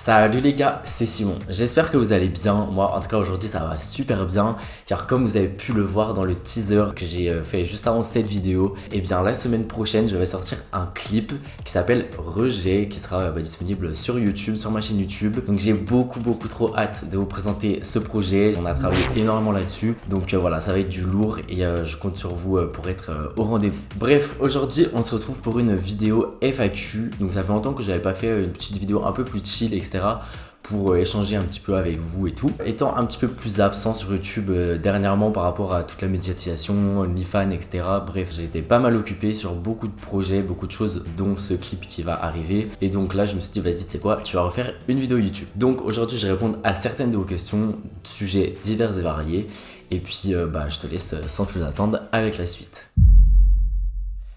Salut les gars, c'est Simon. J'espère que vous allez bien. Moi, en tout cas, aujourd'hui, ça va super bien. Car comme vous avez pu le voir dans le teaser que j'ai fait juste avant cette vidéo, et bien la semaine prochaine, je vais sortir un clip qui s'appelle Rejet, qui sera disponible sur YouTube, sur ma chaîne YouTube. Donc j'ai beaucoup trop hâte de vous présenter ce projet. On a travaillé énormément là-dessus. Donc voilà, ça va être du lourd et je compte sur vous pour être au rendez-vous. Bref, aujourd'hui, on se retrouve pour une vidéo FAQ. Donc ça fait longtemps que j'avais pas fait une petite vidéo un peu plus chill, etc. pour échanger un petit peu avec vous et tout. Étant un petit peu plus absent sur YouTube dernièrement par rapport à toute la médiatisation, OnlyFans, etc. Bref, j'étais pas mal occupé sur beaucoup de projets, beaucoup de choses, dont ce clip qui va arriver. Et donc là, je me suis dit, vas-y, tu sais quoi, tu vas refaire une vidéo YouTube. Donc aujourd'hui, je vais répondre à certaines de vos questions, sujets divers et variés. Et puis, je te laisse sans plus attendre avec la suite.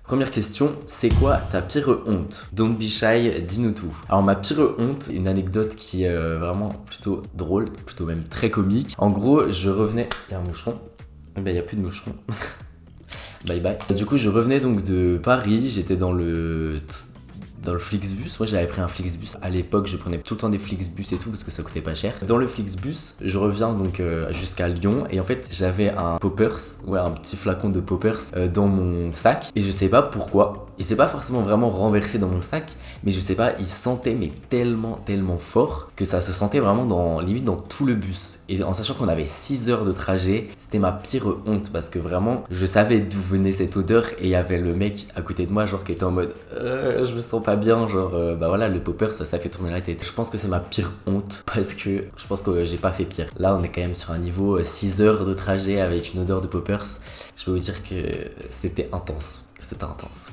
Première question, c'est quoi ta pire honte? Don't be shy, dis-nous tout. Alors ma pire honte, une anecdote qui est vraiment plutôt drôle, plutôt même très comique. En gros, je revenais... Il y a un moucheron. Eh ben, il n'y a plus de moucheron. Bye bye. Du coup, je revenais donc de Paris, j'étais dans le Flixbus. Moi j'avais pris un Flixbus. À l'époque je prenais tout le temps des Flixbus et tout parce que ça coûtait pas cher. Dans le Flixbus je reviens donc jusqu'à Lyon et en fait j'avais un poppers, un petit flacon de poppers dans mon sac et je sais pas pourquoi. Il s'est pas forcément vraiment renversé dans mon sac, mais je sais pas, il sentait mais tellement fort que ça se sentait vraiment limite dans tout le bus. Et en sachant qu'on avait 6 heures de trajet, c'était ma pire honte parce que vraiment je savais d'où venait cette odeur et il y avait le mec à côté de moi genre qui était en mode je me sens pas bien, genre voilà, le popper ça fait tourner la tête. Je pense que c'est ma pire honte parce que je pense que j'ai pas fait pire. Là on est quand même sur un niveau 6 heures de trajet avec une odeur de poppers. Je peux vous dire que c'était intense. C'était intense.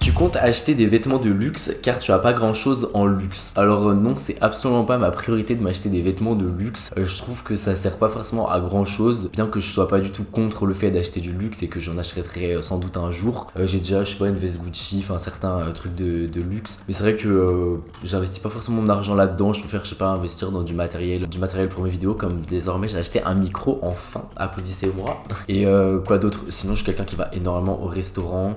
Tu comptes acheter des vêtements de luxe car tu as pas grand chose en luxe? Alors non, c'est absolument pas ma priorité de m'acheter des vêtements de luxe. Je trouve que ça sert pas forcément à grand chose, bien que je sois pas du tout contre le fait d'acheter du luxe et que j'en achèterai sans doute un jour. J'ai déjà, je sais pas, une veste Gucci, enfin certains trucs de luxe. Mais c'est vrai que j'investis pas forcément mon argent là-dedans. Je préfère, je sais pas, investir dans du matériel pour mes vidéos, comme désormais j'ai acheté un micro enfin. Applaudissez-moi. Et quoi d'autre? Sinon je suis quelqu'un qui va énormément au restaurant.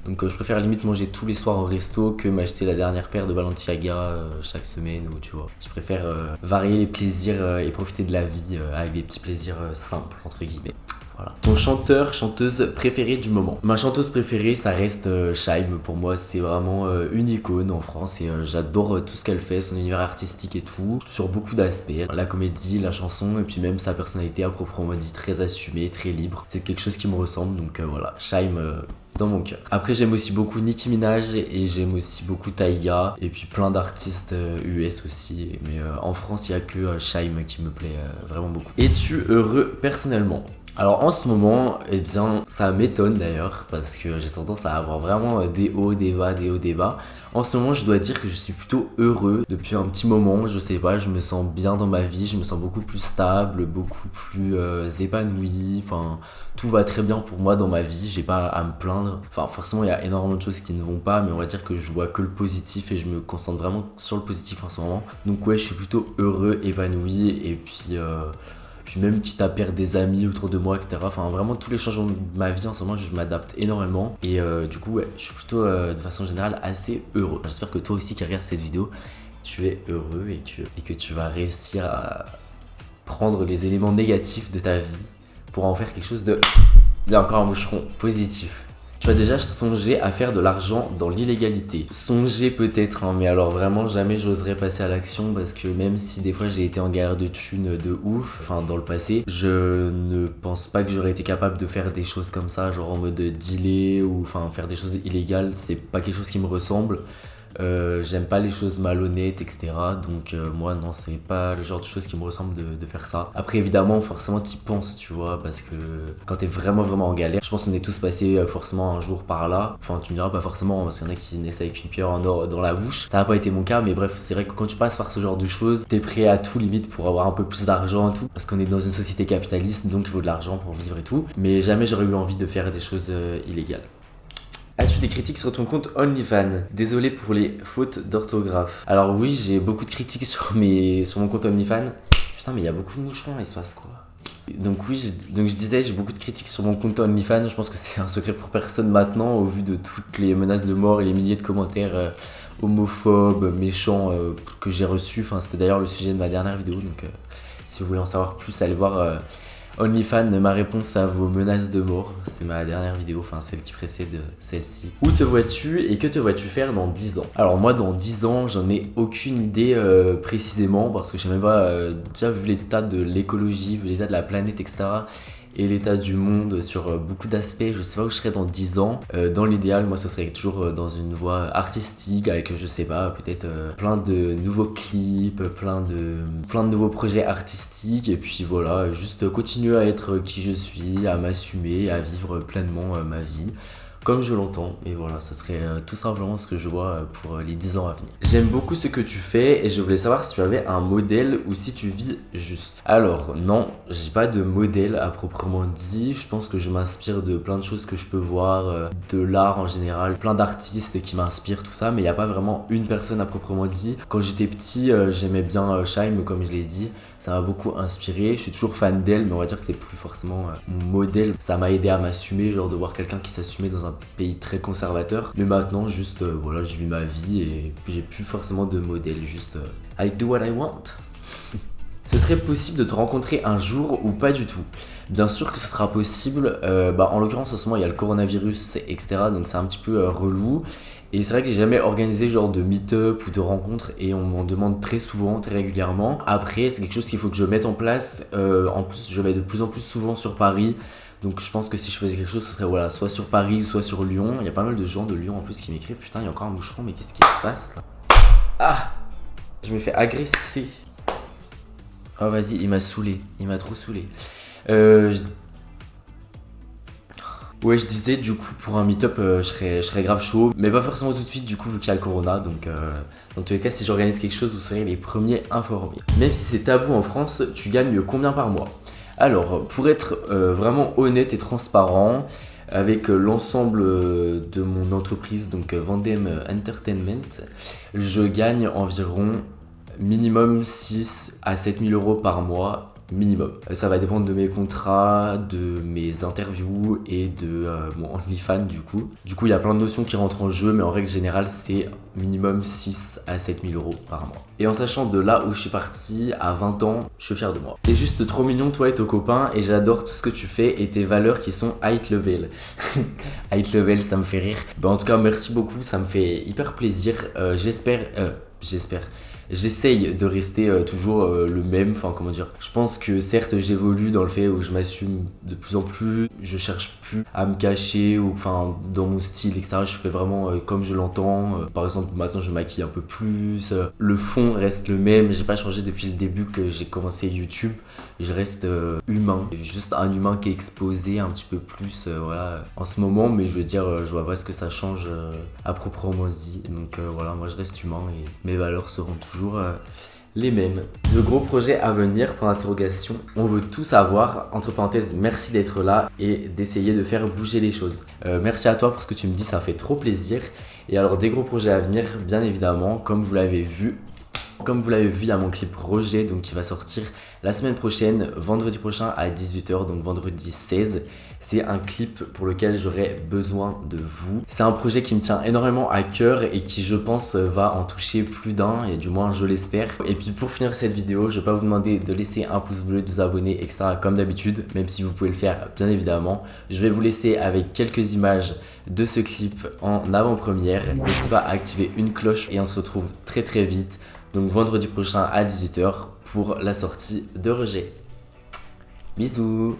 Donc je préfère limite manger tous les soirs au resto que m'acheter la dernière paire de Balenciaga chaque semaine ou tu vois. Je préfère varier les plaisirs et profiter de la vie avec des petits plaisirs simples entre guillemets. Voilà. Ton chanteuse préférée du moment? Ma chanteuse préférée, ça reste Shaim. Pour moi, c'est vraiment une icône en France et j'adore tout ce qu'elle fait, son univers artistique et tout, sur beaucoup d'aspects. La comédie, la chanson et puis même sa personnalité à proprement dit, très assumée, très libre. C'est quelque chose qui me ressemble, donc voilà, Shaim dans mon cœur. Après, j'aime aussi beaucoup Nicki Minaj et j'aime aussi beaucoup Taïga et puis plein d'artistes US aussi. Mais en France, il n'y a que Shaim qui me plaît vraiment beaucoup. Es-tu heureux personnellement? Alors en ce moment, eh bien, ça m'étonne d'ailleurs parce que j'ai tendance à avoir vraiment des hauts, des bas, des hauts, des bas. En ce moment, je dois dire que je suis plutôt heureux depuis un petit moment. Je sais pas, je me sens bien dans ma vie, je me sens beaucoup plus stable, beaucoup plus épanoui. Enfin, tout va très bien pour moi dans ma vie, j'ai pas à me plaindre. Enfin, forcément, il y a énormément de choses qui ne vont pas, mais on va dire que je vois que le positif et je me concentre vraiment sur le positif en ce moment. Donc ouais, je suis plutôt heureux, épanoui et puis même quitte à perdre des amis autour de moi, etc. Enfin, vraiment, tous les changements de ma vie en ce moment, je m'adapte énormément. Et du coup, ouais, je suis plutôt, de façon générale, assez heureux. J'espère que toi aussi qui regardes cette vidéo, tu es heureux et que tu vas réussir à prendre les éléments négatifs de ta vie pour en faire quelque chose de... Il y a encore un moucheron positif. Tu as déjà songé à faire de l'argent dans l'illégalité? Songer peut-être, hein, mais alors vraiment jamais j'oserais passer à l'action parce que même si des fois j'ai été en galère de thunes de ouf, enfin dans le passé, je ne pense pas que j'aurais été capable de faire des choses comme ça, genre en mode dealer ou enfin faire des choses illégales, c'est pas quelque chose qui me ressemble. J'aime pas les choses malhonnêtes, etc. Donc moi non, c'est pas le genre de choses qui me ressemble de faire ça. Après évidemment forcément t'y penses, tu vois, parce que quand t'es vraiment en galère, je pense qu'on est tous passés forcément un jour par là. Enfin tu me diras pas forcément parce qu'il y en a qui naissent avec une pierre en or dans la bouche. Ça a pas été mon cas, mais bref, c'est vrai que quand tu passes par ce genre de choses, t'es prêt à tout limite pour avoir un peu plus d'argent et tout, parce qu'on est dans une société capitaliste, donc il faut de l'argent pour vivre et tout. Mais jamais j'aurais eu envie de faire des choses illégales. As-tu des critiques sur ton compte OnlyFans? Désolé pour les fautes d'orthographe. Alors oui, j'ai beaucoup de critiques sur mon compte OnlyFans. Putain, mais il y a beaucoup de moucherons, il se passe quoi? Donc oui, je disais, j'ai beaucoup de critiques sur mon compte OnlyFans. Je pense que c'est un secret pour personne maintenant, au vu de toutes les menaces de mort et les milliers de commentaires homophobes, méchants que j'ai reçus. Enfin, c'était d'ailleurs le sujet de ma dernière vidéo, donc si vous voulez en savoir plus, allez voir OnlyFans, ma réponse à vos menaces de mort. C'est ma dernière vidéo, enfin celle qui précède celle-ci. Où te vois-tu et que te vois-tu faire dans 10 ans? Alors moi dans 10 ans, j'en ai aucune idée précisément parce que je sais même pas, déjà vu l'état de l'écologie, vu l'état de la planète, etc. et l'état du monde sur beaucoup d'aspects, je sais pas où je serai dans 10 ans. Dans l'idéal, moi, ce serait toujours dans une voie artistique avec, je sais pas, peut-être plein de nouveaux clips, plein de nouveaux projets artistiques. Et puis voilà, juste continuer à être qui je suis, à m'assumer, à vivre pleinement ma vie comme je l'entends. Et voilà, ce serait tout simplement ce que je vois pour les 10 ans à venir. J'aime beaucoup ce que tu fais et je voulais savoir si tu avais un modèle ou si tu vis juste. Alors non, j'ai pas de modèle à proprement dit. Je pense que je m'inspire de plein de choses que je peux voir, de l'art en général, plein d'artistes qui m'inspirent, tout ça, mais il n'y a pas vraiment une personne à proprement dit. Quand j'étais petit, j'aimais bien Shaim, comme je l'ai dit. Ça m'a beaucoup inspiré, je suis toujours fan d'elle, mais on va dire que c'est plus forcément mon modèle. Ça m'a aidé à m'assumer, genre de voir quelqu'un qui s'assumait dans un pays très conservateur. Mais maintenant, juste voilà, je vis ma vie et j'ai plus forcément de modèle, juste I do what I want. Ce serait possible de te rencontrer un jour ou pas du tout? Bien sûr que ce sera possible, en l'occurrence en ce moment il y a le coronavirus, etc. Donc c'est un petit peu relou. Et c'est vrai que j'ai jamais organisé genre de meet-up ou de rencontres et on m'en demande très souvent, très régulièrement. Après c'est quelque chose qu'il faut que je mette en place. En plus je vais de plus en plus souvent sur Paris. Donc je pense que si je faisais quelque chose ce serait voilà, soit sur Paris, soit sur Lyon. Il y a pas mal de gens de Lyon en plus qui m'écrivent. Putain il y a encore un moucheron, mais qu'est-ce qui se passe là? Ah! Je me fais agresser. Oh vas-y, il m'a saoulé, il m'a trop saoulé. Ouais, je disais du coup pour un meet-up, je serais grave chaud, mais pas forcément tout de suite du coup vu qu'il y a le corona, donc dans tous les cas si j'organise quelque chose vous serez les premiers informés. Même si c'est tabou en France, tu gagnes combien par mois? Alors pour être vraiment honnête et transparent avec l'ensemble de mon entreprise, donc Vendem Entertainment, je gagne environ minimum 6 à 7 000 euros par mois. Minimum. Ça va dépendre de mes contrats, de mes interviews et de mon OnlyFans du coup. Du coup, il y a plein de notions qui rentrent en jeu, mais en règle générale, c'est minimum 6 à 7 000 euros par mois. Et en sachant de là où je suis parti à 20 ans, je suis fier de moi. T'es juste trop mignon, toi et ton copain, et j'adore tout ce que tu fais et tes valeurs qui sont high level. High level, ça me fait rire. En tout cas, merci beaucoup, ça me fait hyper plaisir. J'essaye de rester toujours le même, enfin comment dire, je pense que certes j'évolue dans le fait où je m'assume de plus en plus, je cherche plus à me cacher ou enfin dans mon style etc, je fais vraiment comme je l'entends, par exemple maintenant je maquille un peu plus, le fond reste le même, j'ai pas changé depuis le début que j'ai commencé YouTube, je reste humain, juste un humain qui est exposé un petit peu plus voilà en ce moment, mais je veux dire je vois pas ce que ça change à proprement dit, donc voilà moi je reste humain et mes valeurs seront toujours les mêmes. De gros projets à venir, point d'interrogation. On veut tout savoir. Entre parenthèses, merci d'être là et d'essayer de faire bouger les choses. Merci à toi pour ce que tu me dis, ça fait trop plaisir. Et alors des gros projets à venir, bien évidemment, comme vous l'avez vu. Comme vous l'avez vu, il y a mon clip Roger donc, qui va sortir la semaine prochaine, vendredi prochain à 18 h, donc vendredi 16. C'est un clip pour lequel j'aurai besoin de vous. C'est un projet qui me tient énormément à cœur et qui, je pense, va en toucher plus d'un, et du moins je l'espère. Et puis pour finir cette vidéo, je vais pas vous demander de laisser un pouce bleu, de vous abonner, etc. comme d'habitude, même si vous pouvez le faire bien évidemment. Je vais vous laisser avec quelques images de ce clip en avant-première. N'hésitez pas à activer une cloche et on se retrouve très très vite. Donc vendredi prochain à 18 h pour la sortie de Roger. Bisous.